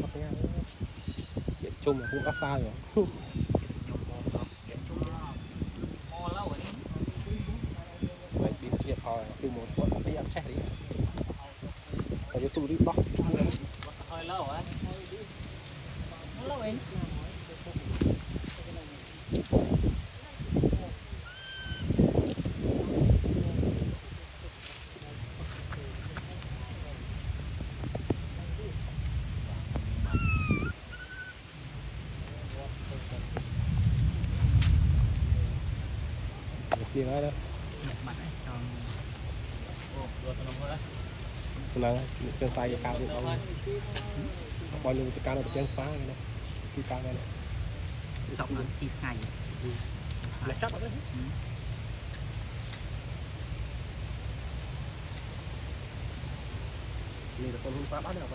bắt nha điện chung là cũng đã xa rồi vậy đi chia thôi từ một bọn đi ăn chạy đi ở dưới tủ đi bóc hơi lâu á lâu anh gì nữa đó mặt ấy còn rồi tao nói là chân tay cái cao được không bao nhiêu cái cao là chân phá này nè cái cao này trọng là thịt ngày là chắc đấyนี่แต่คนรุ่นฟ้าบ้านเราไป